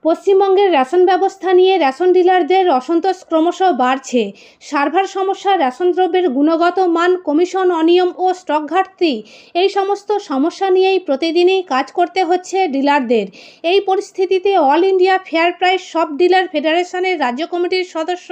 পশ্চিমবঙ্গের রেশন ব্যবস্থা নিয়ে রেশন ডিলারদের অসন্তোষ ক্রমশ বাড়ছে। সার্ভার সমস্যা, রেশন দ্রব্যের গুণগত মান, কমিশন অনিয়ম ও স্টক ঘাটতি, এই সমস্ত সমস্যা নিয়েই প্রতিদিনই কাজ করতে হচ্ছে ডিলারদের। এই পরিস্থিতিতে অল ইন্ডিয়া ফেয়ার প্রাইস সব ডিলার ফেডারেশনের রাজ্য কমিটির সদস্য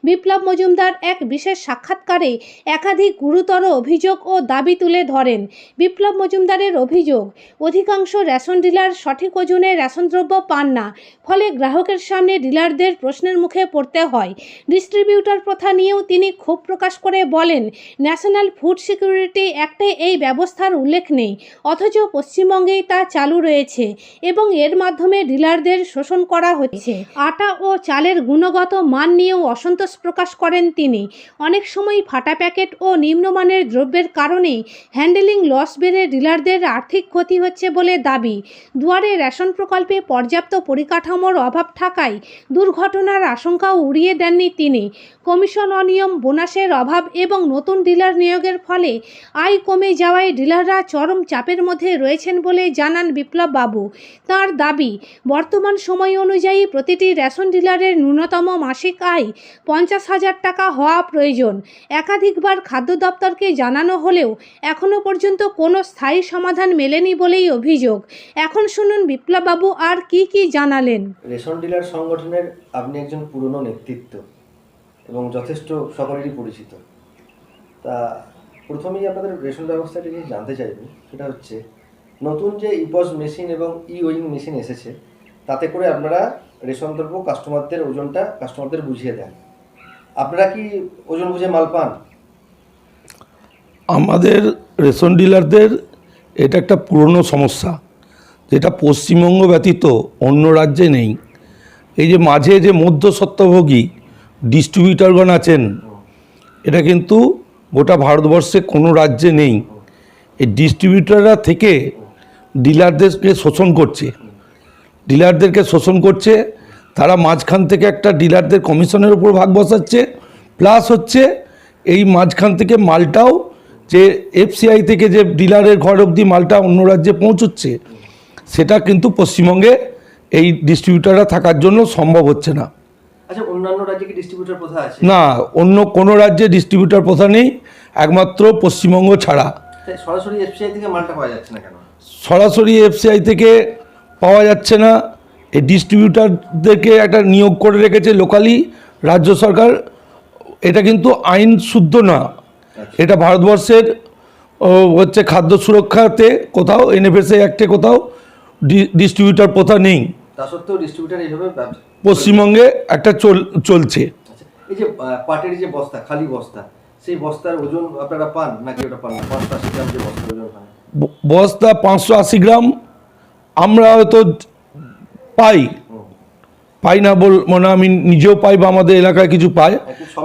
বিপ্লব মজুমদার এক বিশেষ সাক্ষাৎকারে একাধিক গুরুতর অভিযোগ ও দাবি তুলে ধরেন। বিপ্লব মজুমদারের অভিযোগ, অধিকাংশ রেশন ডিলার সঠিক ওজনে রেশন দ্রব্য পান না, ফলে গ্রাহকের সামনে ডিলারদের প্রশ্নের মুখে পড়তে হয়। ডিস্ট্রিবিউটর প্রথা নিয়েও তিনি ক্ষোভ প্রকাশ করে বলেন, ন্যাশনাল ফুড সিকিউরিটি অ্যাক্টে এই ব্যবস্থার উল্লেখ নেই, অথচ পশ্চিমবঙ্গেই তা চালু রয়েছে এবং এর মাধ্যমে ডিলারদের শোষণ করা হচ্ছে। আটা ও চালের গুণগত মান নিয়েও অসন্তোষ প্রকাশ করেন তিনি। অনেক সময় ফাটা প্যাকেট ও নিম্নমানের দ্রব্যের কারণে হ্যান্ডেলিং লস বেড়ে ডিলারদের আর্থিক ক্ষতি হচ্ছে বলে দাবি। দুয়ারে রেশন প্রকল্পে পর্যাপ্ত পরিকাঠামোর অভাব থাকায় দুর্ঘটনার আশঙ্কাও উড়িয়ে দেননি তিনি। কমিশন অনিয়ম, বোনাসের অভাব এবং নতুন ডিলার নিয়োগের ফলে আয় কমে যাওয়ায় ডিলাররা চরম চাপের মধ্যে রয়েছেন বলে জানান বিপ্লব বাবু। তাঁর দাবি, বর্তমান সময় অনুযায়ী প্রতিটি রেশন ডিলারের ন্যূনতম মাসিক আয় 50,000 টাকা হওয়া প্রয়োজন। একাধিকবার খাদ্য দপ্তরকে জানানো হলেও এখনও পর্যন্ত কোনো স্থায়ী সমাধান মেলেনি বলেই অভিযোগ। এখন শুনুন বিপ্লব বাবু আর কি জানালেন। রেশন ডিলার সংগঠনের আপনি একজন পুরনো নেতৃত্ব এবং যথেষ্ট সকলেরই পরিচিত। তা প্রথমেই আপনাদের রেশন ব্যবস্থাটা নিয়ে জানতে চাইব, সেটা হচ্ছে নতুন যে ইপস মেশিন এবং ওয়িং মেশিন এসেছে, তাতে করে আপনারা রেশন দ্রব্য কাস্টমারদের ওজনটা কাস্টমারদের বুঝিয়ে দেন। আপনারা কি ওজন বুঝে মাল পান? আমাদের রেশন ডিলারদের এটা একটা পুরনো সমস্যা, যেটা পশ্চিমবঙ্গ ব্যতীত অন্য রাজ্যে নেই। এই যে মাঝে যে মধ্যস্বত্বভোগী ডিস্ট্রিবিউটরগণ আছেন, এটা কিন্তু গোটা ভারতবর্ষে কোনো রাজ্যে নেই। এই ডিস্ট্রিবিউটররা থেকে ডিলারদেরকে শোষণ করছে। তারা মাঝখান থেকে একটা ডিলারদের কমিশনের উপর ভাগ বসাচ্ছে, প্লাস হচ্ছে এই মাঝখান থেকে মালটাও যে এফসিআই থেকে যে ডিলারের ঘর অবধি মালটা অন্য রাজ্যে পৌঁছচ্ছে, সেটা কিন্তু পশ্চিমবঙ্গে এই ডিস্ট্রিবিউটাররা থাকার জন্য সম্ভব হচ্ছে না। আচ্ছা, অন্যান্য রাজ্যে কি ডিস্ট্রিবিউটর প্রথা আছে? না, অন্য কোনো রাজ্যে ডিস্ট্রিবিউটর প্রথা নেই, একমাত্র পশ্চিমবঙ্গ ছাড়া। সরাসরি এফসিআই থেকে মালটা পাওয়া যাচ্ছে না কেন? সরাসরি এফসিআই থেকে পাওয়া যাচ্ছে না। এই ডিস্ট্রিবিউটারদেরকে একটা নিয়োগ করে রেখেছে লোকালি রাজ্য সরকার। এটা কিন্তু আইন শুদ্ধ না। এটা ভারতবর্ষের হচ্ছে খাদ্য সুরক্ষাতে কোথাও এনএফএসএ অ্যাক্টে কোথাও ডিস্ট্রিবিউটার প্রথা নেই। তা সত্ত্বেও ডিস্ট্রিবিউটার এইভাবে পশ্চিমবঙ্গে একটা চলছে। এই যে পাটের যে বস্তা, খালি বস্তা, সেই বস্তার ওজন আপনারা পান নাকি ওটা পান না? 580 গ্রাম যে বস্তার ওজন হয়, বস্তা 580 গ্রাম আমরা হয়তো পাই না মানে আমি নিজেও পাই বা আমাদের এলাকায় কিছু পায়,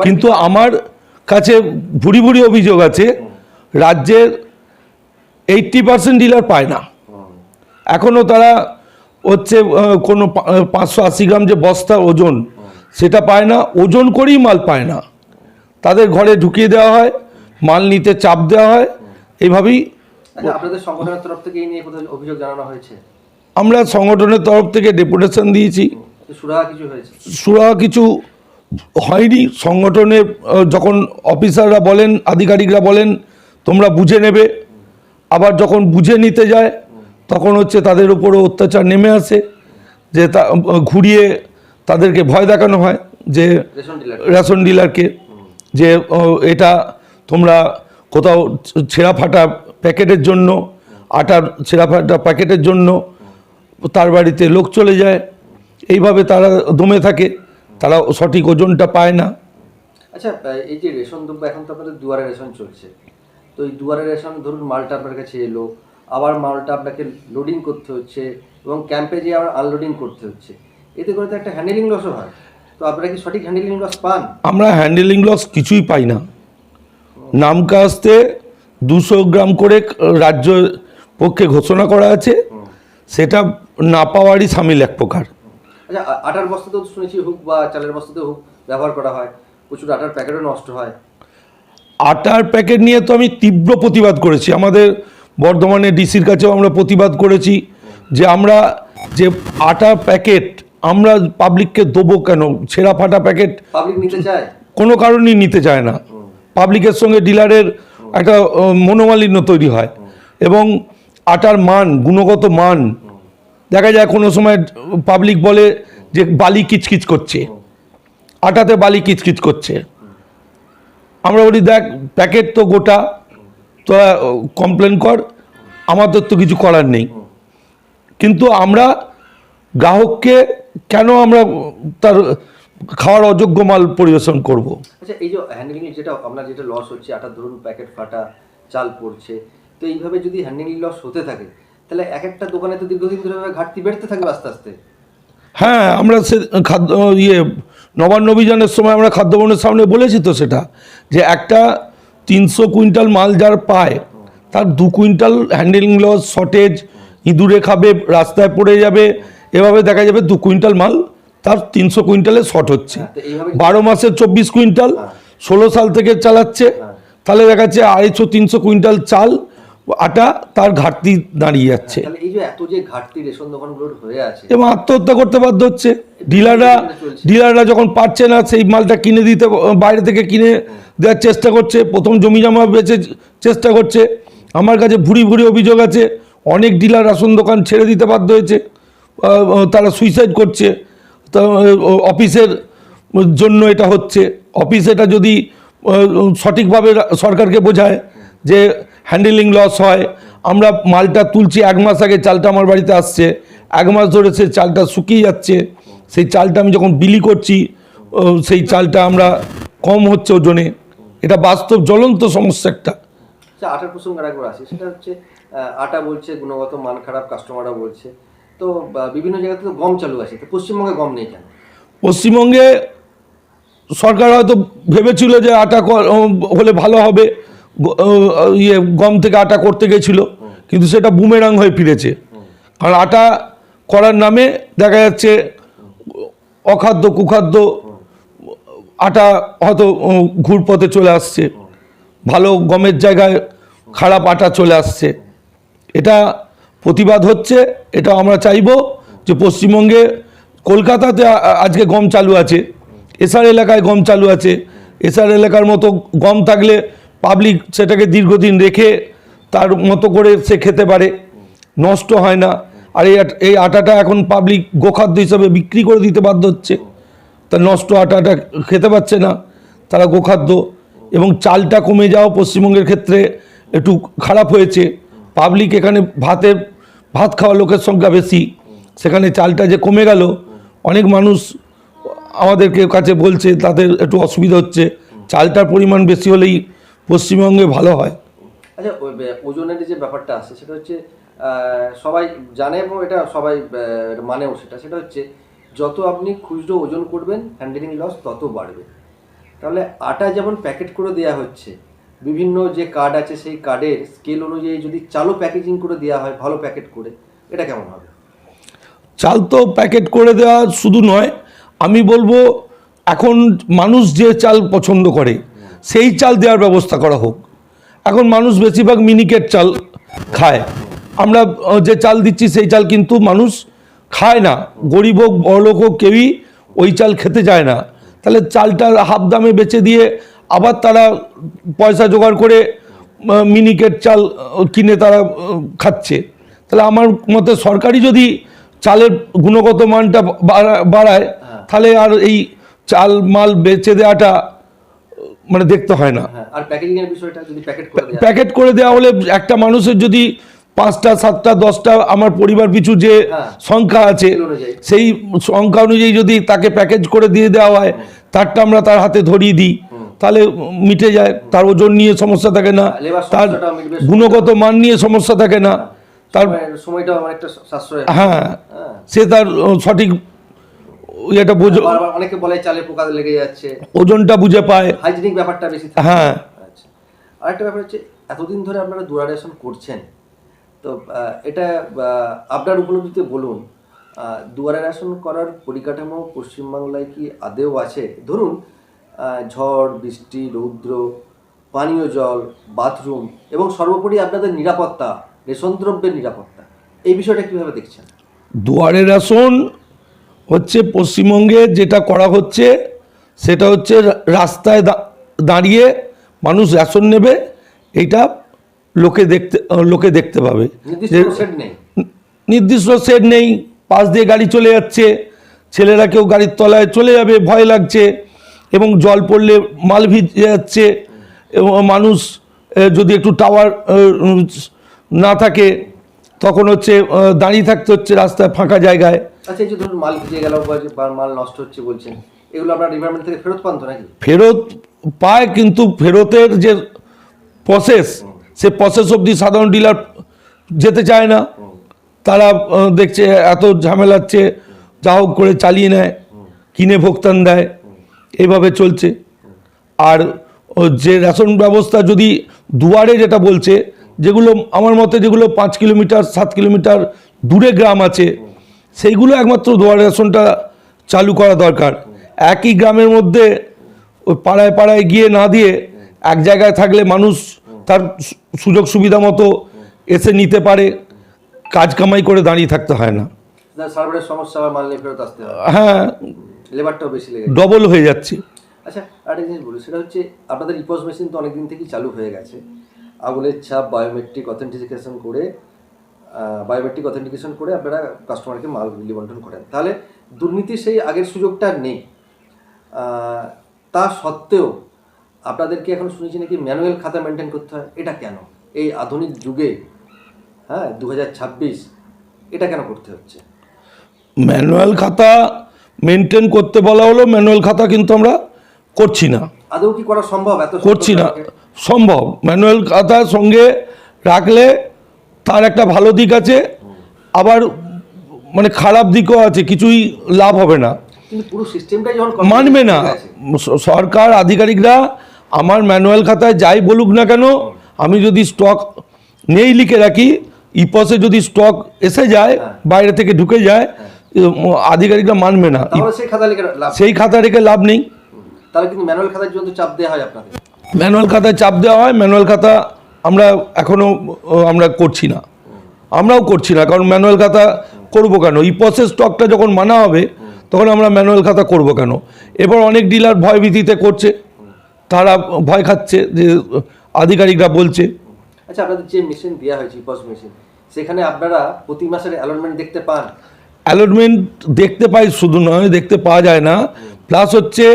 কিন্তু আমার কাছে ভুরি ভুরি অভিযোগ আছে রাজ্যের 80% ডিলার পায় না। এখনও তারা হচ্ছে কোনো 580 গ্রাম যে বস্তা ওজন, সেটা পায় না, ওজন করেই মাল পায় না। তাদের ঘরে ঢুকিয়ে দেওয়া হয়, মাল নিতে চাপ দেওয়া হয়, এইভাবেই। আপনাদের সংগঠনের তরফ থেকে এই নিয়ে কোথাও অভিযোগ জানানো হয়েছে? আমরা সংগঠনের তরফ থেকে ডেপুটেশন দিয়েছি। সুরাহা কিছু হয়নি। সংগঠনে যখন অফিসাররা বলেন, আধিকারিকরা বলেন তোমরা বুঝে নেবে, আবার যখন বুঝে নিতে যায় তখন হচ্ছে তাদের উপরও অত্যাচার নেমে আসে, যে ঘুরিয়ে তাদেরকে ভয় দেখানো হয় যে রেশন ডিলারকে, যে এটা তোমরা কোথাও ছেঁড়া ফাটা প্যাকেটের জন্য, আটার ছেঁড়া ফাটা প্যাকেটের জন্য তার বাড়িতে লোক চলে যায়। এইভাবে তারা দমে থাকে, তারা সঠিক ওজনটা পায় না। আচ্ছা, এই যে রেশন দ্রব্য, এখন তো আপনাদের দুয়ারে রেশন চলছে, তো এই দুয়ারে রেশন ধরুন মালটা আপনার কাছে এলো, আবার মালটা আপনাকে লোডিং করতে হচ্ছে এবং ক্যাম্পে যেয়ে আবার আনলোডিং করতে হচ্ছে, এতে করে তো একটা হ্যান্ডেলিং লসও হয়। তো আপনারা কি সঠিক হ্যান্ডেলিং লস পান? আমরা হ্যান্ডেলিং লস কিছুই পাই না। নামকাস্তে 200 গ্রাম করে রাজ্য পক্ষে ঘোষণা করা আছে, সেটা না পাওয়ারই সামিল এক প্রকার। আচ্ছা, আটার বস্তাতেও শুনেছি হুক বা চালের বস্তাতেও হুক ব্যবহার করা হয়, প্রচুর আটার প্যাকেটও নষ্ট হয়। আটার প্যাকেট নিয়ে তো আমি তীব্র প্রতিবাদ করেছি। আমাদের বর্ধমানে ডিসির কাছেও আমরা প্রতিবাদ করেছি যে আমরা যে আটা প্যাকেট আমরা পাবলিককে দেবো কেন? ছেঁড়া ফাটা প্যাকেট পাবলিক নিতে চায়? কোনো কারণেই নিতে চায় না। পাবলিকের সঙ্গে ডিলারের একটা মনোমালিন্য তৈরি হয়, এবং আটার মান, গুণগত মান দেখা যায় কোনো সময় পাবলিক বলে যে বালি কিচকিচ করছে, আটাতে বালি কিচকিচ করছে। আমরা বলি দেখ প্যাকেট তো গোটা, তোরা কমপ্লেন কর, আমাদের তো কিছু করার নেই। কিন্তু আমরা গ্রাহককে কেন আমরা তার খাওয়ার অযোগ্য মাল পরিবেশন করব? আচ্ছা, এই যে হ্যান্ডলিং যেটা আপনার যেটা লস হচ্ছে, আটার ধরুন প্যাকেট ফাটা, চাল পড়ছে, তো এইভাবে যদি হ্যান্ডলিং লস হতে থাকে তাহলে এক একটা দোকানে তো দীর্ঘদিন ধরে ঘাটতি বেড়তে থাকবে আস্তে আস্তে। হ্যাঁ, আমরা সে খাদ্য নবান্ন অভিযানের সময় আমরা খাদ্য ভবনের সামনে বলেছি তো সেটা, যে একটা 300 কুইন্টাল মাল যার পায় তার 2 কুইন্টাল হ্যান্ডলিং লস, শর্টেজ, ইঁদুরে খাবে, রাস্তায় পড়ে যাবে, এভাবে দেখা যাবে 2 কুইন্টাল মাল তার 300 কুইন্টালে শর্ট হচ্ছে। 12 মাসে 24 কুইন্টাল, 16 সাল থেকে চালাচ্ছে, তাহলে দেখা যাচ্ছে 250-300 কুইন্টাল চাল আটা তার ঘাটতি দাঁড়িয়ে যাচ্ছে, তাহলে এই যে এত যে ঘাটতি রেশন দোকানগুলোর হয়ে আছে, এবং আত্মহত্যা করতে বাধ্য হচ্ছে। ডিলাররা যখন পারছে না সেই মালটা কিনে দিতে, বাইরে থেকে কিনে দেওয়ার চেষ্টা করছে, প্রথম জমি জমা বেচে চেষ্টা করছে। আমার কাছে ভুরি ভুরি অভিযোগ আছে, অনেক ডিলার রেশন দোকান ছেড়ে দিতে বাধ্য হয়েছে, তারা সুইসাইড করছে। তা অফিসের জন্য এটা হচ্ছে। অফিস এটা যদি সঠিকভাবে সরকারকে বোঝায় যে হ্যান্ডলিং লস হয়, আমরা মালটা তুলছি 1 মাস আগে চালটা আমার বাড়িতে আসছে, 1 মাস ধরে সে চালটা শুকিয়ে যাচ্ছে, সেই চালটা আমি যখন বিলি করছি সেই চালটা আমরা কম হচ্ছে ওজনে, এটা বাস্তব জ্বলন্ত সমস্যা একটা। আটার প্রসঙ্গ আরেকবার আসে, সেটা হচ্ছে আটা বলছে গুণগত মান খারাপ, কাস্টমাররা বলছে, তো বিভিন্ন জায়গাতে তো গম চালু আছে, তো পশ্চিমবঙ্গে গম নেই কেন? পশ্চিমবঙ্গে সরকার হয়তো ভেবেছিল যে আটা হলে ভালো হবে, গম থেকে আটা করতে গেছিল, কিন্তু সেটা বুমেরাং হয়ে ফিরেছে। কারণ আটা করার নামে দেখা যাচ্ছে অখাদ্য কুখাদ্য আটা হয়তো ঘুরপথে চলে আসছে, ভালো গমের জায়গায় খারাপ আটা চলে আসছে। এটা প্রতিবাদ হচ্ছে। এটা আমরা চাইব যে পশ্চিমবঙ্গে, কলকাতাতে আজকে গম চালু আছে, এসআর এলাকায় গম চালু আছে, এসআর এলাকার মতো গম থাকলে পাবলিক সেটাকে দীর্ঘদিন রেখে তার মতো করে সে খেতে পারে, নষ্ট হয় না। আর এই আটাটা এখন পাবলিক গোখাদ্য হিসাবে বিক্রি করে দিতে বাধ্য হচ্ছে, তা নষ্ট আটাটা খেতে পাচ্ছে না তারা গোখাদ্য। এবং চালটা কমে যাওয়া পশ্চিমবঙ্গের ক্ষেত্রে একটু খারাপ হয়েছে। পাবলিক এখানে ভাত খাওয়া লোকের সংখ্যা বেশি, সেখানে চালটা যে কমে গেল, অনেক মানুষ আমাদেরকে কাছে বলছে তাদের একটু অসুবিধা হচ্ছে, চালটার পরিমাণ বেশি হলেই পশ্চিমবঙ্গে ভালো হয়। আচ্ছা, ওজনের যে ব্যাপারটা আছে সেটা হচ্ছে সবাই জানে এবং এটা সবাই মানেও, সেটা হচ্ছে যত আপনি খুচরো ওজন করবেন হ্যান্ডলিং লস তত বাড়বে। তাহলে আটা যেমন প্যাকেট করে দেওয়া হচ্ছে, বিভিন্ন যে কার্ড আছে সেই কার্ডের স্কেল অনুযায়ী যদি চালও প্যাকেজিং করে দেওয়া হয় ভালো প্যাকেট করে, এটা কেমন হবে? চাল তো প্যাকেট করে দেওয়া শুধু নয়, আমি বলবো এখন মানুষ যে চাল পছন্দ করে সেই চাল দেওয়ার ব্যবস্থা করা হোক। এখন মানুষ বেশিরভাগ মিনিকেট চাল খায়, আমরা যে চাল দিচ্ছি সেই চাল কিন্তু মানুষ খায় না, গরিব হোক বড়লোক হোক কেউই ওই চাল খেতে চায় না। তাহলে চালটা হাফ দামে বেচে দিয়ে আবার তারা পয়সা জোগাড় করে মিনিকেট চাল কিনে তারা খাচ্ছে। তাহলে আমার মতে সরকারি যদি চালের গুণগত মানটা বাড়ায়, তাহলে আর এই চাল মাল বেচে দেওয়াটা মানে দেখতে হয় না। আর প্যাকেজিং এর বিষয়টা যদি প্যাকেট করে দেওয়া হলে একটা মানুষের যদি 5টা 7টা 10টা আমার পরিবার পিছু যে সংখ্যা আছে সেই সংখ্যা অনুযায়ী যদি তাকে প্যাকেজ করে দিয়ে দেওয়া হয়, তারটা আমরা তার হাতে ধরিয়ে দিই, তাহলে মিটে যায়। তার ওজন নিয়ে সমস্যা থাকে না, তার গুণগত মান নিয়ে সমস্যা থাকে না, তার সময়টা অনেকটা সাশ্রয়। হ্যাঁ, সে তার সঠিক এটা বুঝে, অনেকে বলে চালে পোকা লেগে যাচ্ছে, ওজনটা বুঝে পায়, হাইজিনিক ব্যাপারটা বেশি থাকে। হ্যাঁ। আচ্ছা, আরেকটা ব্যাপার হচ্ছে এতদিন ধরে আপনারা দুয়ারেশন করছেন, তো এটা আপনার উপলব্ধিতে বলুন, দুয়ারে রেশন করার পরিকাঠামো পশ্চিমবাংলায় কি আদেও আছে? ধরুন ঝড় বৃষ্টি রৌদ্র, পানীয় জল, বাথরুম এবং সর্বোপরি আপনাদের নিরাপত্তা, রেশন দ্রব্যের নিরাপত্তা, এই বিষয়টা কীভাবে দেখছেন? দুয়ারে রেশন হচ্ছে পশ্চিমবঙ্গে যেটা করা হচ্ছে সেটা হচ্ছে রাস্তায় দাঁড়িয়ে মানুষ রেশন নেবে, এইটা লোকে দেখতে পাবে। নির্দিষ্ট সেট নেই, পাশ দিয়ে গাড়ি চলে যাচ্ছে, ছেলেরা কেউ গাড়ির তলায় চলে যাবে, ভয় লাগছে, এবং জল পড়লে মাল ভিজে যাচ্ছে, এবং মানুষ যদি একটু টাওয়ার না থাকে তখন হচ্ছে দাঁড়িয়ে থাকতে হচ্ছে রাস্তায় ফাঁকা জায়গায়। আচ্ছা, এই যে ধরুন মাল ভিজে গেল বা মাল নষ্ট হচ্ছে বলছেন, এগুলো আপনার ডিপার্টমেন্ট থেকে ফেরত পান তো নাকি? ফেরত পায়, কিন্তু ফেরতের যে প্রসেস, সে প্রসেস অবধি সাধারণ ডিলার যেতে চায় না। তারা দেখছে এত ঝামেলাচ্ছে, যা হোক করে চালিয়ে নেয়, কিনে ভোক্তান দেয়, এইভাবে চলছে। আর যে রেশন ব্যবস্থা যদি দুয়ারে যেটা বলছে, যেগুলো আমার মতে যেগুলো 5 কিলোমিটার 7 কিলোমিটার দূরে গ্রাম আছে, সেইগুলো একমাত্র দুয়ারে রেশনটা চালু করা দরকার। একই গ্রামের মধ্যে ওই পাড়ায় পাড়ায় গিয়ে না দিয়ে এক জায়গায় থাকলে মানুষ তার সুযোগ সুবিধা মতো এসে নিতে পারে, কাজ কামাই করে দাঁড়িয়ে থাকতে হয় না। সার্ভারের সমস্যা, মাল নিয়ে ফেরত আসতে হয়, হ্যাঁ, লেবারটাও বেশি লেগে ডবল হয়ে যাচ্ছে। আচ্ছা, আরেকটা জিনিস বলি, সেটা হচ্ছে আপনাদের ইপস মেশিন তো অনেকদিন থেকেই চালু হয়ে গেছে। আঙুলের ছাপ বায়োমেট্রিক অথেন্টিকেশন করে আপনারা কাস্টমারকে মাল বিলি বন্টন করেন। তাহলে দুর্নীতির সেই আগের সুযোগটা নেই। তা সত্ত্বেও আপনাদেরকে এখন শুনেছি নাকি ম্যানুয়াল খাতা মেনটেন করতে হয়। এটা কেন এই আধুনিক যুগে, হ্যাঁ 2026, এটা কেন করতে হচ্ছে? ম্যানুয়াল খাতা মেনটেন করতে বলা হলো, ম্যানুয়াল খাতা কিন্তু আমরা করছি না। আদৌ কি করা সম্ভব? করছি না, সম্ভব। ম্যানুয়াল খাতার সঙ্গে রাখলে তার একটা ভালো দিক আছে, আবার মানে খারাপ দিকও আছে, কিছুই লাভ হবে না, কিন্তু পুরো সিস্টেমটাই যখন মানবে না সরকার আধিকারিকরা। আমার ম্যানুয়াল খাতায় যাই বলুক না কেন, আমি যদি স্টক নেই লিখে রাখি, ইপসে যদি স্টক এসে যায়, বাইরে থেকে ঢুকে যায়, আধিকারিকরা মানবে না। সেই খাতা রেখে লাভ নেই। তাহলে কিন্তু ম্যানুয়াল খাতার জন্য চাপ দেওয়া হয় আপনাদের? ম্যানুয়াল খাতায় চাপ দেওয়া হয়। ম্যানুয়াল খাতা আমরা এখনও আমরা করছি না, আমরাও করছি না। কারণ ম্যানুয়াল খাতা করবো কেন? ইপসের স্টকটা যখন মানা হবে তখন আমরা ম্যানুয়াল খাতা করবো কেন? এবার অনেক ডিলার ভয়ভীতিতে করছে, তারা ভয় খাচ্ছে যে আধিকারিকরা বলছে। আচ্ছা, আপনাদের যে মেশিন দেওয়া হয়েছে ইপস মেশিন, সেখানে আপনারা প্রতি মাসের অ্যালটমেন্ট দেখতে পান? অ্যালটমেন্ট দেখতে পাই, শুধু নয় দেখতে পাওয়া যায় না, প্লাস হচ্ছে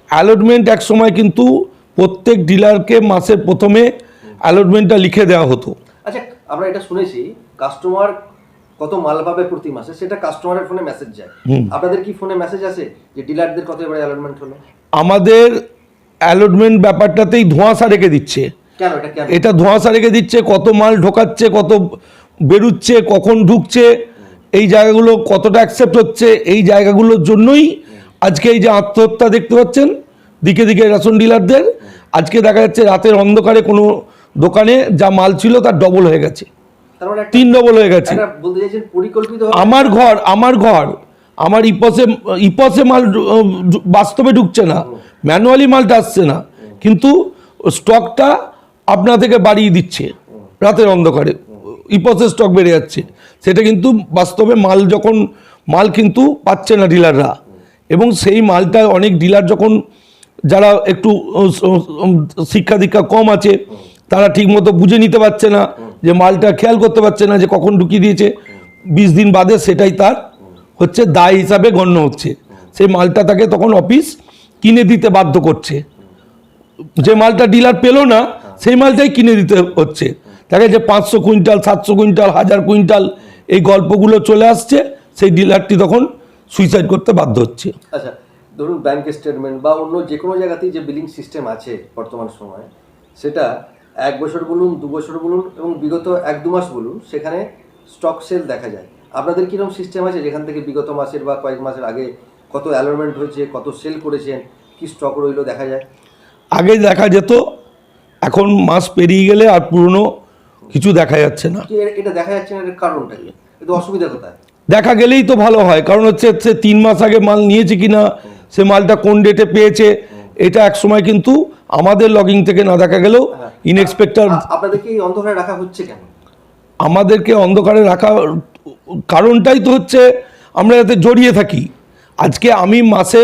অ্যালটমেন্ট এক সময় কিন্তু প্রত্যেক ডিলারকে মাসের প্রথমে অ্যালটমেন্টটা লিখে দেওয়া হতো। আচ্ছা, আমরা এটা শুনেছি কাস্টমার কত মাল পাবে প্রতি মাসে, সেটা কাস্টমারের ফোনে মেসেজ যায়। আপনাদের কি ফোনে মেসেজ আসে যে ডিলারদের কত এবারে অ্যালটমেন্ট হলো? আমাদের অ্যালটমেন্ট ব্যাপারটাতেই ধোঁয়াশা রেখে দিচ্ছে। কেন এটা ধোঁয়াশা রেখে দিচ্ছে, কত মাল ঢোকাচ্ছে, কত বেরুচ্ছে, কখন ঢুকছে, এই জায়গাগুলো কতটা অ্যাকসেপ্ট হচ্ছে, এই জায়গাগুলোর জন্যই আজকে এই যে আত্মহত্যা দেখতে পাচ্ছেন দিকে দিকে রেশন ডিলারদের। আজকে দেখা যাচ্ছে রাতের অন্ধকারে কোনো দোকানে যা মাল ছিল তার ডবল হয়ে গেছে, 3 ডবল হয়ে গেছে। আমার ঘর আমার ইপসে মাল বাস্তবে ঢুকছে না, ম্যানুয়ালি মালটা আসছে না, কিন্তু স্টকটা আপনা থেকে বাড়িয়ে দিচ্ছে রাতের অন্ধকারে, ইপসে স্টক বেড়ে যাচ্ছে। সেটা কিন্তু বাস্তবে মাল কিন্তু পাচ্ছে না ডিলাররা। এবং সেই মালটা অনেক ডিলার যখন, যারা একটু শিক্ষা দীক্ষা কম আছে, তারা ঠিকমতো বুঝে নিতে পারছে না, যে মালটা খেয়াল করতে পারছে না যে কখন ঢুকিয়ে দিয়েছে, 20 দিন বাদে সেটাই তার হচ্ছে দায় হিসাবে গণ্য হচ্ছে। সেই মালটা তাকে তখন অফিস কিনে দিতে বাধ্য করছে। যে মালটা ডিলার পেলো না সেই মালটাই কিনে দিতে হচ্ছে। তাকে যে 500 কুইন্টাল 700 কুইন্টাল 1000 কুইন্টাল এই গল্পগুলো চলে আসছে, সেই ডিলারটি তখন সুইসাইড করতে বাধ্য হচ্ছে। আচ্ছা, ধরুন ব্যাংক স্টেটমেন্ট বা অন্য যে কোনো জায়গাতেই যে বিলিং সিস্টেম আছে বর্তমান সময়ে, সেটা 1 বছর বলুন 2 বছর বলুন এবং বিগত 1-2 মাস বলুন, সেখানে স্টক সেল দেখা যায়। আপনাদের কীরকম সিস্টেম আছে যেখান থেকে বিগত মাসের বা কয়েক মাসের আগে কত অ্যালটমেন্ট হয়েছে, কত সেল করেছেন, কি স্টক রইলো দেখা যায়? আগে দেখা যেত, এখন মাস পেরিয়ে গেলে আর পুরনো কিছু দেখা যাচ্ছে না। এটা দেখা যাচ্ছে না, এর কারণটা কি? এটা অসুবিধা কোথায়? দেখা গেলেই তো ভালো হয়, কারণ হচ্ছে সে 3 মাস আগে মাল নিয়েছে কিনা, সে মালটা কোন ডেটে পেয়েছে, এটা এক সময় কিন্তু আমাদের লগিং থেকে না দেখা গেলেও ইনএক্সপেক্টেড। আপনাদেরকে এই অন্ধকারে রাখা হচ্ছে কেন? আমাদেরকে অন্ধকারে রাখা কারণটাই তো হচ্ছে আমরা যাতে জড়িয়ে থাকি। আজকে আমি মাসে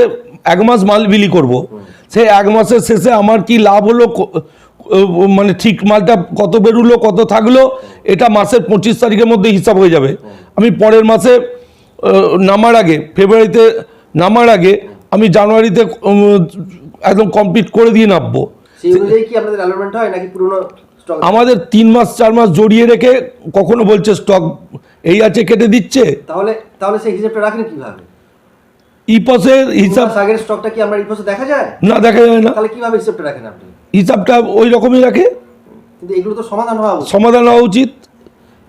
1 মাস মাল বিলি করব, সেই 1 মাসের শেষে আমার কি লাভ হলো, মানে ঠিক মালটা কত বেরোলো কত থাকলো, এটা মাসের 25 তারিখের মধ্যে হিসাব হয়ে যাবে। আমি পরের মাসে নামার আগে, ফেব্রুয়ারিতে নামার আগে আমি জানুয়ারিতে একদম কমপ্লিট করে দিয়ে নামবো। সেই অনুযায়ী কি আপনাদের অ্যালটমেন্ট হয় নাকি পুরনো স্টক? আমাদের 3 মাস 4 মাস জড়িয়ে রেখে কখনো বলছে স্টক এই আছে কেটে দিচ্ছে। তাহলে সেই হিসাবটা রাখেন কিভাবে? ইপসের হিসাব আগের স্টকটা কি আমরা ইপসে দেখা যায় না, দেখা যায় না। তাহলে কিভাবে হিসাবটা রাখেন আপনি? হিসাবটা ওই রকমই রাখে, কিন্তু এগুলো তো সমাধান হওয়া উচিত। সমাধান হওয়া উচিত।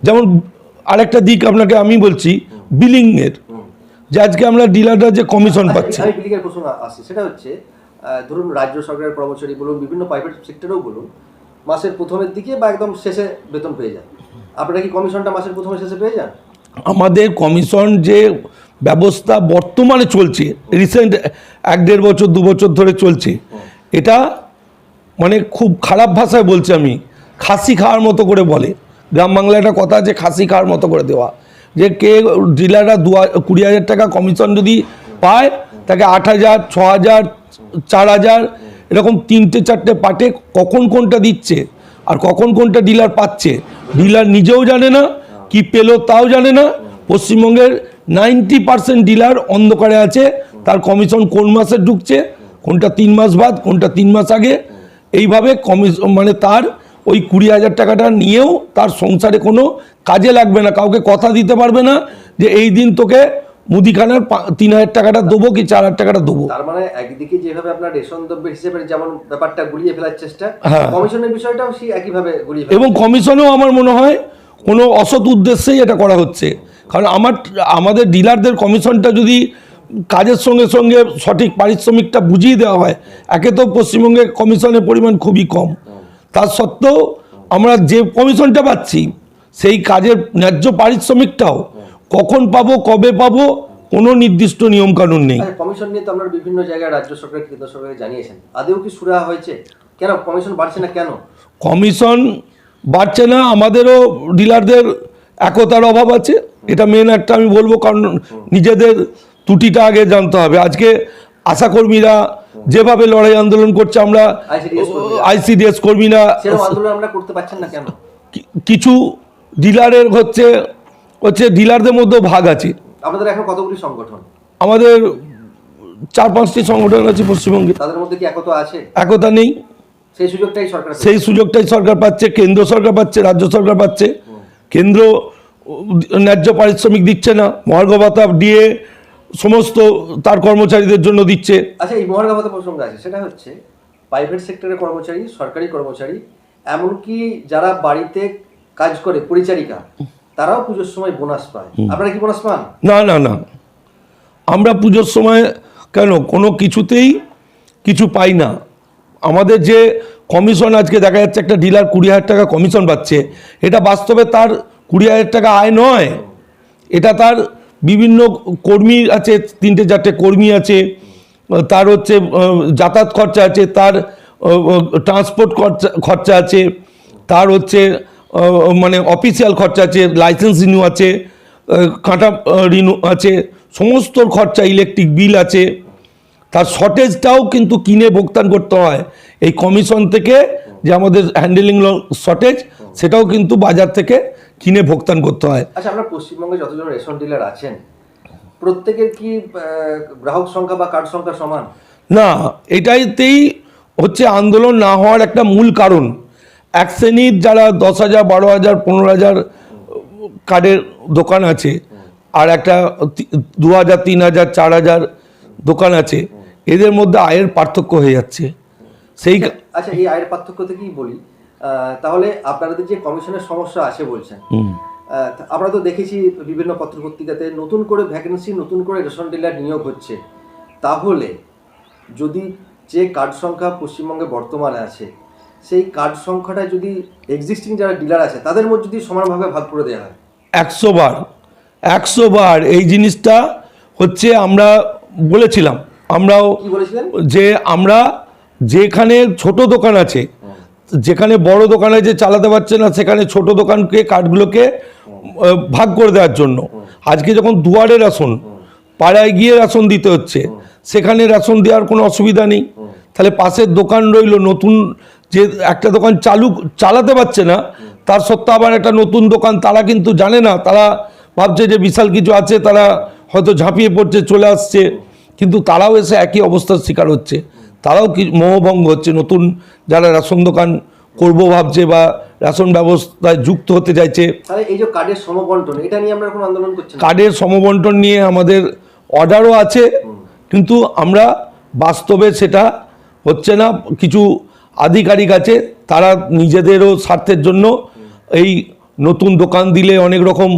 যেমন আরেকটা দিক আপনাকে আমি বলছি, বিলিং এর, যে আজকে আমরা ডিলাররা যে কমিশন পাচ্ছি। আমি বিলিং এর প্রশ্ন আসছে, সেটা হচ্ছে ধরুন রাজ্য সরকারের কর্মচারী বলুন, বিভিন্ন প্রাইভেট সেক্টরেও বলুন, মাসের প্রথমের দিকে বা একদম শেষে বেতন পেয়ে যায়। আপনারা কি কমিশনটা মাসের প্রথমে শেষে পেয়ে যান? আমাদের কমিশন যে ব্যবস্থা বর্তমানে চলছে, রিসেন্ট 1-1.5 বছর 2 বছর ধরে চলছে, এটা মানে খুব খারাপ ভাষায় বলছি আমি, খাসি খাওয়ার মতো করে বলে। গ্রাম বাংলায় একটা কথা আছে, খাসি খাওয়ার মতো করে দেওয়া, যে কে ডিলাররা 20,000 টাকা কমিশন যদি পায়, তাকে 8,000, 6,000, 4,000 এরকম 3-4টে পার্টে কখন কোনটা দিচ্ছে আর কখন কোনটা ডিলার পাচ্ছে ডিলার নিজেও জানে না, কি পেলো তাও জানে না। পশ্চিমবঙ্গের 90% ডিলার অন্ধকারে আছে, তার কমিশন কোন মাসে ঢুকছে, কোনটা 3 মাস বাদ, কোনটা 3 মাস আগে, এইভাবে কমিশন মানে তার ওই 20,000 টাকাটা নিয়েও তার সংসারে কোনো কাজে লাগবে না, কাউকে কথা দিতে পারবে না যে এই দিন তোকে মুদিখানার 3,000 টাকাটা দেবো কি 4,000 টাকাটা দেবো। তার মানে একদিকে যেভাবে আপনার রেশন দ্রব্যের হিসেবে যেমন ব্যাপারটা গুলিয়ে ফেলার চেষ্টা, হ্যাঁ। কমিশনের বিষয়টাও সেই একইভাবে গুলিয়ে ফেলা। এবং কমিশনেও আমার মনে হয় কোনো অসৎ উদ্দেশ্যেই এটা করা হচ্ছে। কারণ আমাদের ডিলারদের কমিশনটা যদি কাজের সঙ্গে সঙ্গে সঠিক পারিশ্রমিকটা বুঝিয়ে দেওয়া হয়, একে তো পশ্চিমবঙ্গে কমিশনের পরিমাণ খুবই কম, তার সত্ত্বেও আমরা যে কমিশনটা পাচ্ছি সেই কাজের ন্যায্য পারিশ্রমিকটাও কখন পাবো কবে পাবো কোনো নির্দিষ্ট নিয়মকানুন নেই। কমিশন নিয়ে তো আমরা বিভিন্ন জায়গায় রাজ্য সরকার কেন্দ্র সরকারকে জানিয়েছেন, আদেও কি সুরাহা হয়েছে? কেন কমিশন বাড়ছে না কেন? কমিশন বাড়ছে না, আমাদেরও ডিলারদের একতার অভাব আছে, এটা মেন একটা আমি বলবো। কারণ নিজেদের ত্রুটিটা আগে জানতে হবে। আজকে আশাকর্মীরা যেভাবে লড়াই আন্দোলন করছে, আমরা আইসিডিএস কর্মীরা সেরকম আন্দোলন আমরা করতে পারছেন না কেন? কিছু ডিলারের হচ্ছে ডিলারদের মধ্যেও ভাগ আছে। আপনাদের এখন কতগুলি সংগঠন? আমাদের 4-5টি সংগঠন আছে পশ্চিমবঙ্গে। তাদের মধ্যে কি একতা আছে? একতা নেই, সেই সুযোগটাই সরকার সেই সুযোগটাই সরকার পাচ্ছে, কেন্দ্র সরকার পাচ্ছে, রাজ্য সরকার পাচ্ছে। কেন্দ্র ন্যায্য পারিশ্রমিক দিচ্ছে না, মহার্ঘ ভাতা দিয়ে সমস্ত তার কর্মচারীদের জন্য দিচ্ছে। আচ্ছা, এই মহার্ঘ ভাতা প্রসঙ্গ আছে, সেটা হচ্ছে প্রাইভেট সেক্টরের কর্মচারী, সরকারি কর্মচারী, এমনকি যারা বাড়িতে কাজ করে পরিচারিকা, তারাও পুজোর সময় বোনাস পায়। আপনারা কি বোনাস পান? না না না, আমরা পুজোর সময় কেন কোনো কিছুতেই কিছু পাই না। আমাদের যে কমিশন আজকে দেখা যাচ্ছে একটা ডিলার 20,000 টাকা কমিশন পাচ্ছে, এটা বাস্তবে তার 20,000 টাকা আয় নয়, এটা তার বিভিন্ন কর্মী আছে, 3-4টে কর্মী আছে, তার হচ্ছে যাতায়াত খরচা আছে, তার ট্রান্সপোর্ট খরচা আছে, তার হচ্ছে মানে অফিসিয়াল খরচা আছে, লাইসেন্স রিনিউ আছে, কাঁটা রিনিউ আছে, সমস্ত খরচা, ইলেকট্রিক বিল আছে, তার শর্টেজটাও কিন্তু কিনে ভুগতান করতে হয় এই কমিশন থেকে। যে আমাদের হ্যান্ডেলিং শর্টেজ, সেটাও কিন্তু বাজার থেকে কিনে ভুগতান করতে হয়। আচ্ছা, আমরা পশ্চিমবঙ্গে যতজন রেশন ডিলার আছেন, প্রত্যেকের কি গ্রাহক সংখ্যা বা কার্ড সংখ্যা সমান? না, এটাইতেই হচ্ছে আন্দোলন না হওয়ার একটা মূল কারণ। এক শ্রেণীর যারা 10,000, 12,000, 15,000 কার্ডের দোকান আছে, আর একটা 2,000, 3,000, 4,000 দোকান আছে, এদের মধ্যে আয়ের পার্থক্য হয়ে যাচ্ছে। সেই আচ্ছা, এই আয়ের পার্থক্য থেকেই বলি, তাহলে আপনাদের যে কমিশনের সমস্যা আছে বলছেন, আমরা তো দেখেছি বিভিন্ন পত্রপত্রিকাতে নতুন করে ভ্যাকেন্সি, নতুন করে রেশন ডিলার নিয়োগ হচ্ছে। তাহলে যদি যে কার্ড সংখ্যা পশ্চিমবঙ্গে বর্তমানে আছে, সেই কার্ড সংখ্যাটা যদি এক্সিস্টিং যারা ডিলার আছে তাদের মধ্যে যদি সমানভাবে ভাগ করে দেওয়া হয়, 100 বার এই জিনিসটা হচ্ছে আমরা বলেছিলাম। আমরাও কি বলেছিলেন যে আমরা যেখানে ছোট দোকান আছে, যেখানে বড় দোকানে যে চালাতে পারছে না, সেখানে ছোট দোকানকে কার্ডগুলোকে ভাগ করে দেওয়ার জন্য। আজকে যখন দুয়ারে রেশন, পাড়ায় গিয়ে রেশন দিতে হচ্ছে, সেখানে রেশন দেওয়ার কোনো অসুবিধা নেই। তাহলে পাশের দোকান রইল, নতুন যে একটা দোকান চালাতে পারছে না, তার সত্ত্বেও আবার একটা নতুন দোকান, তারা কিন্তু জানে না, তারা ভাবছে যে বিশাল কিছু আছে, তারা হয়তো ঝাঁপিয়ে পড়ছে, চলে আসছে, কিন্তু তারাও এসে একই অবস্থার শিকার হচ্ছে, তারাও কি মোহভঙ্গ হচ্ছে। নতুন যারা রেশন দোকান করবো ভাবছে বা রেশন ব্যবস্থায় যুক্ত হতে চাইছে, তাহলে এই যে কার্ডের সমবন্টন, এটা নিয়ে আমরা কোনো আন্দোলন করছি না? কার্ডের সমবন্টন নিয়ে আমাদের অর্ডারও আছে, কিন্তু আমরা বাস্তবে সেটা হচ্ছে না। কিছু আধিকারিক আছে, তারা নিজেদেরও স্বার্থের জন্য এই নতুন দোকান দিলে অনেক রকম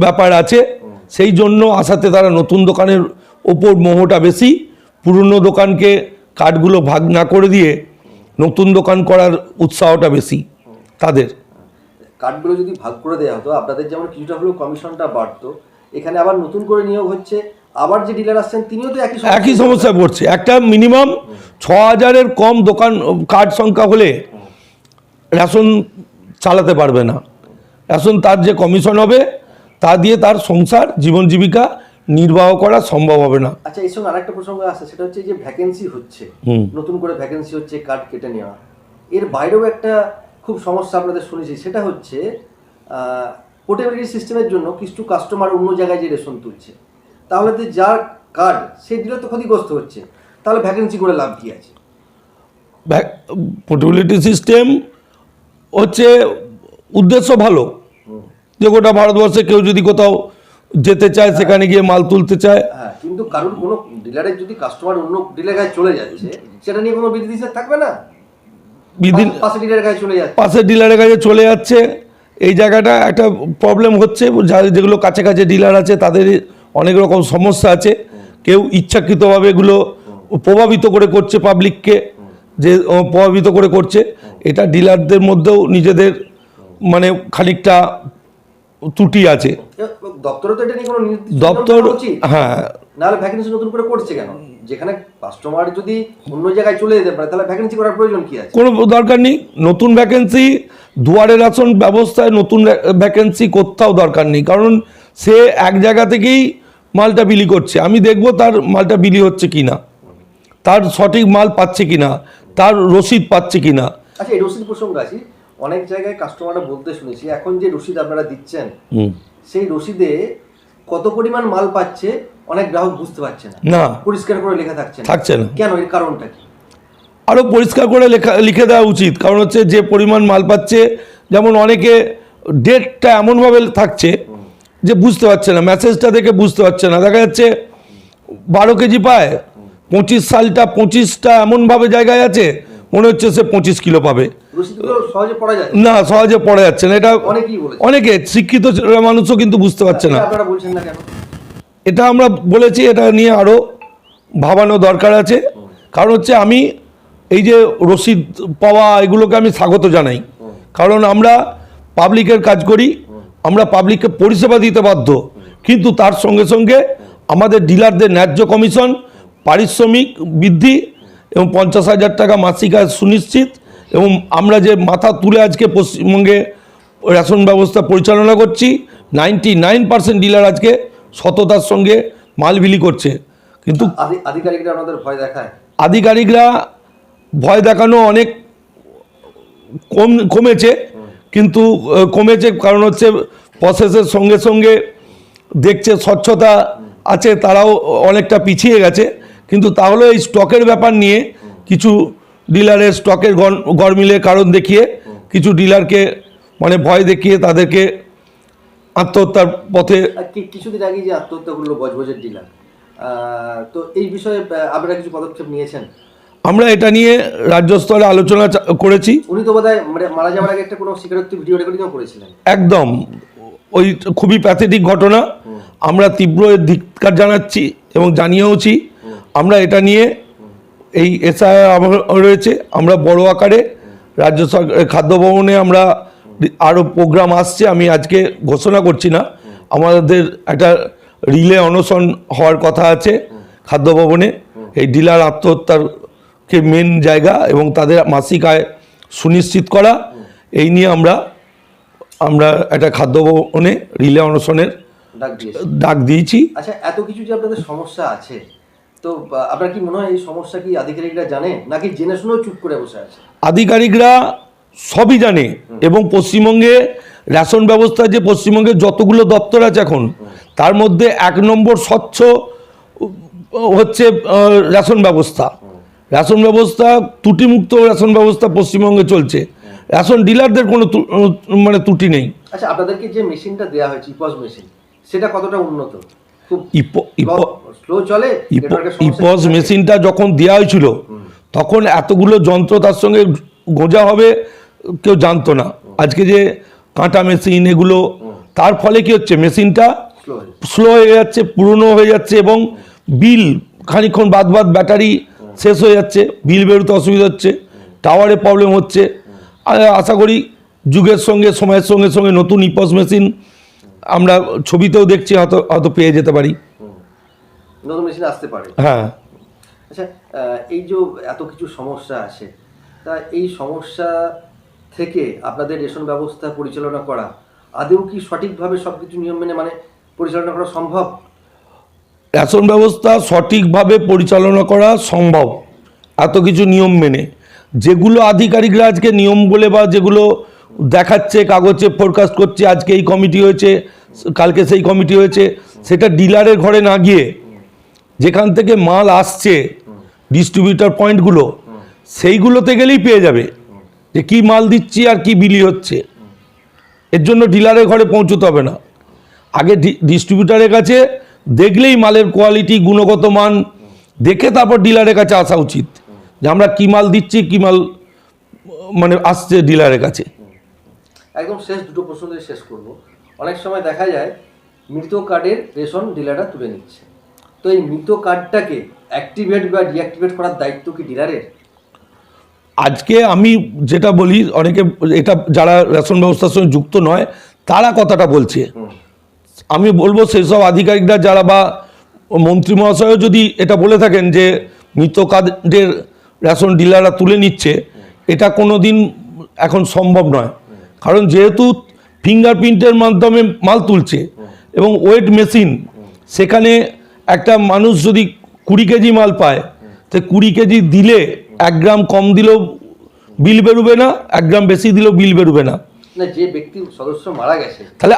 ব্যাপার আছে, সেই জন্য আসাতে তারা নতুন দোকানের ওপর মোহটা বেশি, পুরনো দোকানকে কার্ডগুলো ভাগ না করে দিয়ে নতুন দোকান করার উৎসাহটা বেশি তাদের। কার্ডগুলো যদি ভাগ করে দেওয়া হতো, আপনাদের যেমন কিছুটা হলেও কমিশনটা বাড়তো, এখানে আবার নতুন করে নিয়োগ হচ্ছে, আবার যে ডিলার আসছেন তিনিও তো একই সমস্যায় পড়ছে। একটা মিনিমাম 6000-এর কম দোকান কার্ড সংখ্যা হলে রেশন চালাতে পারবে না। রেশন তার যে কমিশন হবে তা দিয়ে তার সংসার জীবন জীবিকা নির্বাহ করা সম্ভব হবে না। আচ্ছা, এর সঙ্গে আরেকটা প্রসঙ্গ আছে, সেটা হচ্ছে যে ভ্যাকেন্সি হচ্ছে, নতুন করে ভ্যাকেন্সি হচ্ছে, কার্ড কেটে নেওয়া, এর বাইরেও একটা খুব সমস্যা আপনাদের শুনেছি, সেটা হচ্ছে পোর্টেবিলিটি সিস্টেমের জন্য কিছু কাস্টমার অন্য জায়গায় যে রেশন তুলছে, তাহলে তো যার কার্ড সেই ডিলার তো ক্ষতিগ্রস্ত হচ্ছে, তাহলে ভ্যাকেন্সি করে লাভ কি আছে? পোর্টেবিলিটি সিস্টেম হচ্ছে উদ্দেশ্য ভালো, যে গোটা ভারতবর্ষে কেউ যদি কোথাও যেতে চায়, সেখানে গিয়ে মাল তুলতে চায়। হ্যাঁ, কিন্তু কারণ কোনো ডিলারের যদি কাস্টমার অন্য ডিলারের কাছে চলে যাচ্ছে, সেটা নিয়ে কোনো বিধি নিষেধ থাকবে না? পাশে ডিলারের কাছে চলে যাচ্ছে, পাশের ডিলারের কাছে চলে যাচ্ছে, এই জায়গাটা একটা প্রবলেম হচ্ছে। যেগুলো কাছে কাছে ডিলার আছে তাদের অনেক রকম সমস্যা আছে, কেউ ইচ্ছাকৃতভাবে এগুলো প্রভাবিত করে করছে, পাবলিককে যে প্রভাবিত করে করছে, এটা ডিলারদের মধ্যেও নিজেদের মানে খানিকটা ত্রুটি আছে। দপ্তরে তো এটা নিয়ে কোনো দপ্তর, হ্যাঁ, নাহলে ভ্যাকেন্সি নতুন করে করছে কেন? যেখানে কাস্টমার যদি অন্য জায়গায় চলে যেতে পারে, তাহলে ভ্যাকেন্সি করার প্রয়োজন কি আছে? কোনো দরকার নেই নতুন ভ্যাকেন্সি। দুয়ারে রেশন ব্যবস্থায় নতুন ভ্যাকেন্সি কোথাও দরকার নেই, কারণ সে এক জায়গা থেকেই মালটা বিলি করছে। আমি দেখব তার মালটা বিলি হচ্ছে কিনা, তার সঠিক মাল পাচ্ছে কিনা, তার রসিদ পাচ্ছে কিনা। আচ্ছা, এই রসিদ প্রসঙ্গ আছে, অনেক জায়গায় কাস্টমাররা বলতে শুনেছি, এখন যে রসিদ আপনারা দিচ্ছেন, সেই রসিদে কত পরিমাণ মাল পাচ্ছে অনেক গ্রাহক বুঝতে পারছে না, পরিষ্কার করে লেখা থাকছে না। কেন, এর কারণটা কি? আরও পরিষ্কার করে লিখে দেওয়া উচিত, কারণ হচ্ছে যে পরিমাণ মাল পাচ্ছে, যেমন অনেকে ডেটটা এমনভাবে থাকছে যে বুঝতে পারছে না, মেসেজটা দেখে বুঝতে পারছে না। দেখা যাচ্ছে 12 কেজি পায়, 25 সালটা 25টা এমনভাবে জায়গায় আছে, মনে হচ্ছে সে 25 কিলো পাবে। না, সহজে পড়া যাচ্ছে না। এটা অনেকে শিক্ষিত মানুষও কিন্তু বুঝতে পারছে না। এটা আমরা বলেছি, এটা নিয়ে আরও ভাবানো দরকার আছে। কারণ হচ্ছে আমি এই যে রসিদ পাওয়া, এগুলোকে আমি স্বাগত জানাই, কারণ আমরা পাবলিকের কাজ করি, আমরা পাবলিককে পরিষেবা দিতে বাধ্য, কিন্তু তার সঙ্গে সঙ্গে আমাদের ডিলারদের ন্যায্য কমিশন, পারিশ্রমিক বৃদ্ধি এবং 50,000 টাকা মাসিক আয় সুনিশ্চিত, এবং আমরা যে মাথা তুলে আজকে পশ্চিমবঙ্গে রেশন ব্যবস্থা পরিচালনা করছি, 99% ডিলার আজকে সততার সঙ্গে মাল বিলি করছে। কিন্তু আধিকারিকরা আমাদের ভয় দেখায়, আধিকারিকরা ভয় দেখানো অনেক কমেছে, কিন্তু কমেছে কারণ হচ্ছে প্রসেসের সঙ্গে সঙ্গে দেখছে স্বচ্ছতা আছে, তারাও অনেকটা পিছিয়ে গেছে। কিন্তু তাহলে এই স্টকের ব্যাপার নিয়ে কিছু ডিলারের স্টকের গরমিলের কারণ দেখিয়ে কিছু ডিলারকে মানে ভয় দেখিয়ে তাদেরকে আত্মহত্যার পথে। কিছুদিন আগে যে আত্মহত্যা করলো বজবজের ডিলার, তো এই বিষয়ে আপনারা কিছু পদক্ষেপ নিয়েছেন? আমরা এটা নিয়ে রাজ্য স্তরে আলোচনা করেছি। উনি তো বোধহয় মারা যাওয়ার আগে একটা কোনো স্বীকারোক্তি ভিডিও রেকর্ডিংও করেছিলেন। একদম, ওই খুবই প্যাথেটিক ঘটনা। আমরা তীব্র ধিক্কার জানাচ্ছি এবং জানিয়েওছি। আমরা এটা নিয়ে এই এসআইআর রয়েছে, আমরা বড় আকারে রাজ্য সরকার খাদ্য ভবনে আমরা আরও প্রোগ্রাম আসছে, আমি আজকে ঘোষণা করছি না। আমাদের একটা রিলে অনশন হওয়ার কথা আছে খাদ্য ভবনে, এই ডিলার আত্মহত্যারকে মেন জায়গা এবং তাদের মাসিক আয় সুনিশ্চিত করা, এই নিয়ে আমরা একটা খাদ্য ভবনে রিলে অনশনের ডাক দিয়েছি। আচ্ছা, এত কিছু যে আপনাদের সমস্যা আছে, তো আপনার কি মনে হয় এই সমস্যা কি আধিকারিকরা জানে, নাকি জেনে শুনেও চুপ করে বসে আছে? আধিকারিকরা সবই জানে, এবং পশ্চিমবঙ্গে রেশন ব্যবস্থা, যে পশ্চিমবঙ্গে যতগুলো দপ্তর আছে এখন, তার মধ্যে 1 নম্বর স্বচ্ছ হচ্ছে রেশন ব্যবস্থা। রেশন ব্যবস্থা ত্রুটিমুক্ত রেশন ব্যবস্থা পশ্চিমবঙ্গে চলছে। রেশন ডিলারদের কোনো মানে ত্রুটি নেই। আচ্ছা, আপনাদেরকে যে মেশিনটা দেওয়া হয়েছে, ইপস মেশিন, সেটা কতটা উন্নত? খুব স্লো চলে? ইপস মেশিনটা যখন দেওয়া হয়েছিল তখন এতগুলো যন্ত্র তার সঙ্গে গোঁজা হবে কেউ জানতো না। আজকে যে কাঁটা মেশিন এগুলো, তার ফলে কি হচ্ছে, মেশিনটা স্লো হয়ে যাচ্ছে, পুরনো হয়ে যাচ্ছে, এবং বিল খানিকক্ষণ বাদ ব্যাটারি শেষ হয়ে যাচ্ছে, বিল বেরোতে অসুবিধা হচ্ছে, টাওয়ারে প্রবলেম হচ্ছে। আশা করি যুগের সঙ্গে, সময়ের সঙ্গে সঙ্গে নতুন ইপস মেশিন আমরা ছবিতেও দেখছি, হয়তো পেয়ে যেতে পারি, নতুন মেশিন আসতে পারে। হ্যাঁ। আচ্ছা, এই যে এত কিছু সমস্যা আছে, তা এই সমস্যা থেকে আপনাদের রেশন ব্যবস্থা পরিচালনা করা আদৌ কি সঠিকভাবে সবকিছু নিয়ম মেনে মানে পরিচালনা করা সম্ভব? রেশন ব্যবস্থা সঠিকভাবে পরিচালনা করা সম্ভব এত কিছু নিয়ম মেনে। যেগুলো আধিকারিকরা আজকে নিয়ম বলে বা যেগুলো দেখাচ্ছে কাগজে, ফোরকাস্ট করছে, আজকে এই কমিটি হয়েছে, কালকে সেই কমিটি হয়েছে, সেটা ডিলারের ঘরে না গিয়ে যেখান থেকে মাল আসছে ডিস্ট্রিবিউটর পয়েন্টগুলো, সেইগুলোতে গেলেই পেয়ে যাবে যে কি মাল দিচ্ছি আর কি বিলি হচ্ছে। এর জন্য ডিলারের ঘরে পৌঁছতে হবে না, আগে ডিস্ট্রিবিউটারের কাছে দেখলেই মালের কোয়ালিটি, গুণগত মান দেখে তারপর ডিলারের কাছে আসা উচিত, যে আমরা কি মাল দিচ্ছি, কি মাল মানে আসছে ডিলারের কাছে। একদম শেষ দুটো প্রশ্ন দিয়ে শেষ করব। অনেক সময় দেখা যায় মৃত কার্ডের রেশন ডিলাররা তুলে নিচ্ছে, তো এই মৃত কার্ডটাকে অ্যাক্টিভেট বা ডিঅ্যাক্টিভেট করার দায়িত্ব কি ডিলারের? আজকে আমি যেটা বলি, অনেকে এটা যারা রেশন ব্যবস্থার সঙ্গে যুক্ত নয় তারা কথাটা বলছে, আমি বলবো সেই সব আধিকারিকরা যারা বা মন্ত্রী মহাশয়ও যদি এটা বলে থাকেন যে মৃত কার্ডের রেশন ডিলাররা তুলে নিচ্ছে, এটা কোনো দিন এখন সম্ভব নয়। কারণ যেহেতু ফিঙ্গারপ্রিন্টের মাধ্যমে মাল তুলছে এবং ওয়েট মেশিন, সেখানে একটা মানুষ যদি 20 কেজি মাল পায়, তো 20 কেজি দিলে 1 গ্রাম কম দিলেও বিল বেরোবে না, 1 গ্রাম বেশি দিলেও বিল বেরোবে না। না, যে ব্যক্তি সদস্য মারা গেছে, তাহলে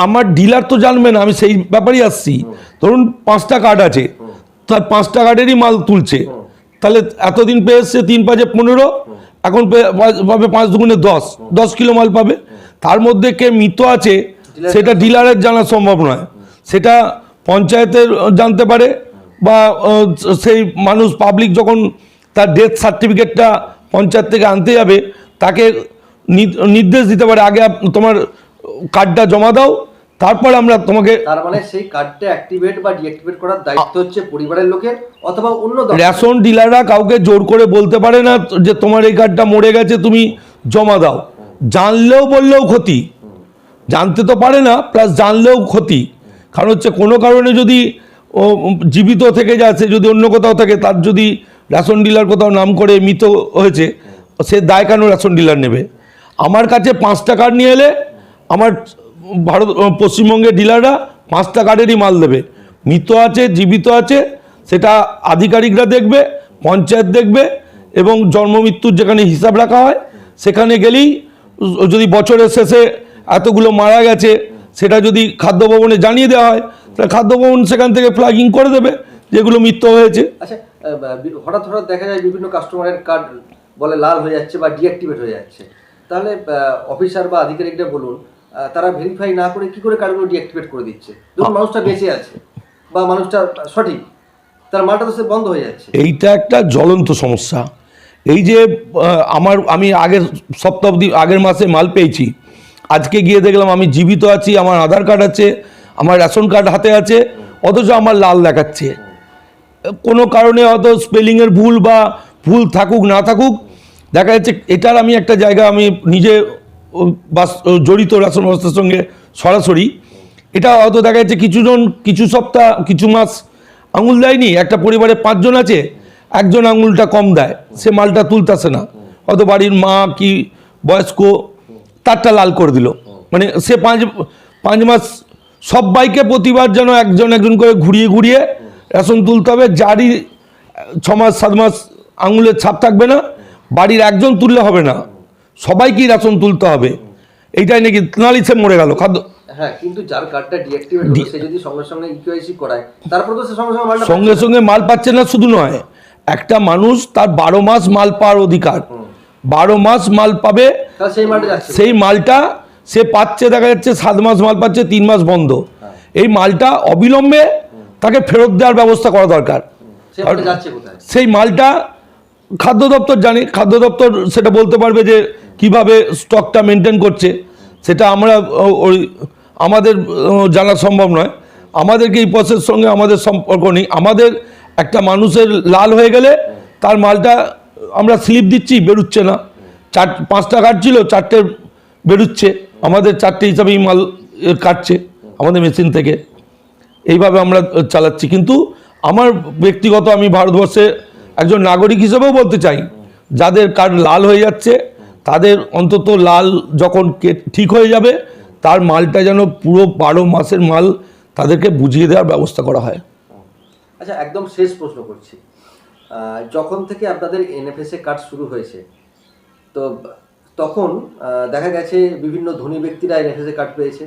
আমার ডিলার তো জানবে না, আমি সেই ব্যাপারেই আসছি। ধরুন 5টা কার্ড আছে, তার 5টা কার্ডেরই মাল তুলছে, তাহলে এতদিন পেয়ে এসছে 3 5 15, এখন পাবে 5 2 10 কিলো মাল পাবে। তার মধ্যে কে মৃত আছে সেটা ডিলারের জানা সম্ভব নয়, সেটা পঞ্চায়েতের জানতে পারে, বা সেই মানুষ পাবলিক যখন তার ডেথ সার্টিফিকেটটা পঞ্চায়েত থেকে আনতে যাবে, তাকে নির্দেশ দিতে পারে আগে তোমার কার্ডটা জমা দাও, তারপর আমরা তোমাকে। তার মানে সেই কার্ডটা অ্যাক্টিভেট বা ডিঅ্যাক্টিভেট করার দায়িত্ব হচ্ছে পরিবারের লোকের অথবা অন্য রেশন ডিলাররা কাউকে জোর করে বলতে পারে না যে তোমার এই কার্ডটা মরে গেছে তুমি জমা দাও। জানলেও বললেও ক্ষতি, জানতে তো পারে না, প্লাস জানলেও ক্ষতি। কারণ হচ্ছে কোনো কারণে যদি ও জীবিত থেকে যায়, সে যদি অন্য কোথাও থাকে, তার যদি রেশন ডিলার কোথাও নাম করে মৃত হয়েছে, সে দায় কেন রেশন ডিলার নেবে? আমার কাছে 5টা কার্ড নিয়ে এলে আমার পশ্চিমবঙ্গের ডিলাররা 5টা কার্ডেরই মাল দেবে, মৃত আছে জীবিত আছে সেটা আধিকারিকরা দেখবে, পঞ্চায়েত দেখবে, এবং জন্ম মৃত্যুর যেখানে হিসাব রাখা হয় সেখানে গেলেই যদি বছরের শেষে এতগুলো মারা গেছে সেটা যদি খাদ্য ভবনে জানিয়ে দেওয়া হয়, তাহলে খাদ্য ভবন সেখান থেকে ফ্ল্যাগিং করে দেবে যেগুলো মৃত্যু হয়েছে। আচ্ছা, হঠাৎ দেখা যায় বিভিন্ন কাস্টমারের কার্ড বলে লাল হয়ে যাচ্ছে বা ডিঅ্যাক্টিভেট হয়ে যাচ্ছে, তাহলে অফিসার বা আধিকারিকরা বলুন, তারা ভেরিফাই না করে কি করে কার্ডগুলো ডিঅ্যাক্টিভেট করে দিচ্ছে? ধরুন মানুষটা বেঁচে আছে বা মানুষটা সঠিক, তার মালটা তো সে বন্ধ হয়ে যাচ্ছে। এইটা একটা জ্বলন্ত সমস্যা। এই যে আমি আগের সপ্তাহ আগের মাসে মাল পেয়েছি, আজকে গিয়ে দেখলাম আমি জীবিত আছি, আমার আধার কার্ড আছে, আমার রেশন কার্ড হাতে আছে, অথচ আমার লাল দেখাচ্ছে। কোনো কারণে হয়তো স্পেলিংয়ের ভুল বা ভুল থাকুক না থাকুক, দেখা যাচ্ছে এটার আমি একটা জায়গা আমি নিজে জড়িত রেশন ব্যবস্থার সঙ্গে সরাসরি। এটা হয়তো দেখা যাচ্ছে কিছু সপ্তাহ কিছু মাস আঙুল দেয়নি, একটা পরিবারে 5 জন আছে, একজন আঙুলটা কম দেয়, সে মালটা তুলতেছে না, হয়তো বাড়ির মা কি বয়স্ক, তারটা লাল করে দিল, মানে সে 5 মাস সবাইকে প্রতিবার যেন একজন একজন করে ঘুরিয়ে ঘুরিয়ে রেশন তুলতে হবে। যারই 6 মাস 7 মাস আঙুলের ছাপ থাকবে না, বাড়ির একজন তুললে হবে না, সবাইকেই রেশন তুলতে হবে। এইটাই নাকি নালিশে মরে গেল খাদ্য। হ্যাঁ, কিন্তু যার কার্ডটা ডিঅ্যাক্টিভেট হলো সে যদি সঙ্গে সঙ্গে ইকিউআইসি করায়, তারপর তো সে সঙ্গে সঙ্গে মালটা সঙ্গে সঙ্গে মাল পাচ্ছে না। শুধু নয়, একটা মানুষ তার 12 মাস মাল পাওয়ার অধিকার, 12 মাস মাল পাবে, তাহলে সেই মালটা যাচ্ছে। সেই মালটা সে পাচ্ছে, দেখা যাচ্ছে 7 মাস মাল পাচ্ছে, 3 মাস বন্ধ। এই মালটা অবিলম্বে তাকে ফেরত দেওয়ার ব্যবস্থা করা দরকার। সেই মালটা যাচ্ছে কোথায়? সেই মালটা খাদ্য দপ্তর জানে, খাদ্য দপ্তর সেটা বলতে পারবে যে কিভাবে স্টকটা মেনটেন করছে। সেটা আমরা ওই আমাদের জানা সম্ভব নয়। আমাদেরকে এই প্রসেসের সঙ্গে আমাদের সম্পর্ক নেই। আমাদের একটা মানুষের লাল হয়ে গেলে তার মালটা আমরা স্লিপ দিচ্ছি, বেরোচ্ছে না। 5টা কার্ড ছিল, 4টে বেরোচ্ছে, আমাদের 4টে হিসাবেই মাল কাটছে আমাদের মেশিন থেকে। এইভাবে আমরা চালাচ্ছি। কিন্তু আমার ব্যক্তিগত, আমি ভারতবর্ষে একজন নাগরিক হিসেবেও বলতে চাই, যাদের কার্ড লাল হয়ে যাচ্ছে তাদের অন্তত লাল যখন ঠিক হয়ে যাবে তার মালটা যেন পুরো 12 মাসের মাল তাদেরকে বুঝিয়ে দেওয়ার ব্যবস্থা করা হয়। আচ্ছা, একদম শেষ প্রশ্ন করছি, যখন থেকে আপনাদের এনএফএসএ কার্ড শুরু হয়েছে, তো তখন দেখা গেছে বিভিন্ন ধনী ব্যক্তিরা এনএফএসএ কার্ড পেয়েছে,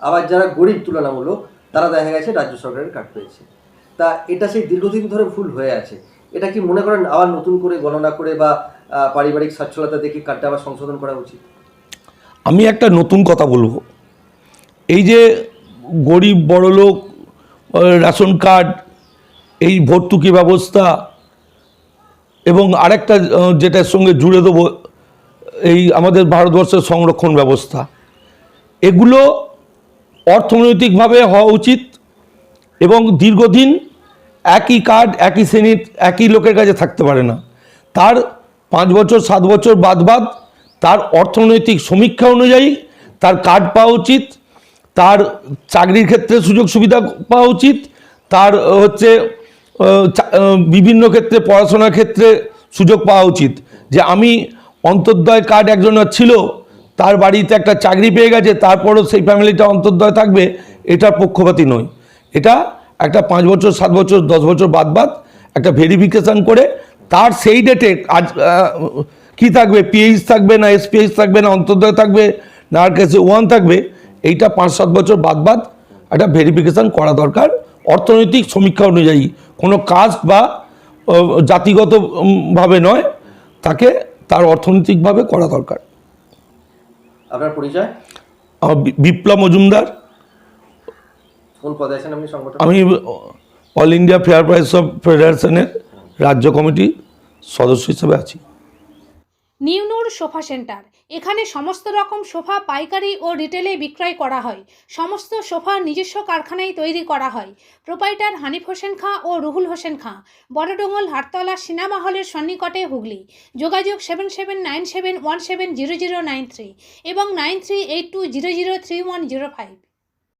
আবার যারা গরিব তুলনামূলক তারা দেখা গেছে রাজ্য সরকারের কার্ড পেয়েছে। তা এটা সেই দীর্ঘদিন ধরে ভুল হয়ে আছে। এটা কি মনে করেন আবার নতুন করে গণনা করে বা পারিবারিক সচ্ছলতা দেখে কার্ডটা আবার সংশোধন করা উচিত? আমি একটা নতুন কথা বলবো। এই যে গরিব বড়লোক রেশন কার্ড, এই ভর্তুকি ব্যবস্থা, এবং আরেকটা যেটার সঙ্গে জুড়ে দেবো, এই আমাদের ভারতবর্ষের সংরক্ষণ ব্যবস্থা, এগুলো অর্থনৈতিকভাবে হওয়া উচিত এবং দীর্ঘদিন একই কার্ড একই শ্রেণীর একই লোকের কাছে থাকতে পারে না। তার 5 বছর 7 বছর বাদ তার অর্থনৈতিক সমীক্ষা অনুযায়ী তার কার্ড পাওয়া উচিত, তার চাকরির ক্ষেত্রে সুযোগ সুবিধা পাওয়া উচিত, তার হচ্ছে বিভিন্ন ক্ষেত্রে পড়াশোনার ক্ষেত্রে সুযোগ পাওয়া উচিত। যে আমি অন্তর্দয় কার্ড একজনের ছিল, তার বাড়িতে একটা চাকরি পেয়ে গেছে, তারপরও সেই ফ্যামিলিটা অন্তর্দয় থাকবে, এটার পক্ষপাতী নয়। এটা একটা 5 বছর 7 বছর 10 বছর বাদ একটা ভেরিফিকেশান করে তার সেই ডেটে আজ কী থাকবে, পিএইচ থাকবে না এসপিএইচ থাকবে না অন্তর্দয় থাকবে না আর কাছে 1 থাকবে, এইটা 5-7 বছর বাদ একটা ভেরিফিকেশান করা দরকার অর্থনৈতিক সমীক্ষা অনুযায়ী। কোনো কাস্ট বা জাতিগতভাবে নয়, তাকে তার অর্থনৈতিকভাবে করা দরকার। আপনার পরিচয়? আমার বিপ্লব মজুমদার। কোন পদে আছেন আপনি সংগঠন? আমি all India fair price of ফেডারেশনের রাজ্য কমিটির সদস্য হিসেবে আছি। নিউ নূর সোফা সেন্টার, এখানে সমস্ত রকম সোফা পাইকারি ও রিটেলে বিক্রয় করা হয়। সমস্ত সোফা নিজস্ব কারখানায় তৈরি করা হয়। প্রোপাইটার হানিফ হোসেন খাঁ ও রুহুল হোসেন খাঁ, বড়ডোঙ্গল হাটতলা সিনেমা হলের সন্নিকটে, হুগলি। যোগাযোগ 7797170093 এবং 9382003105।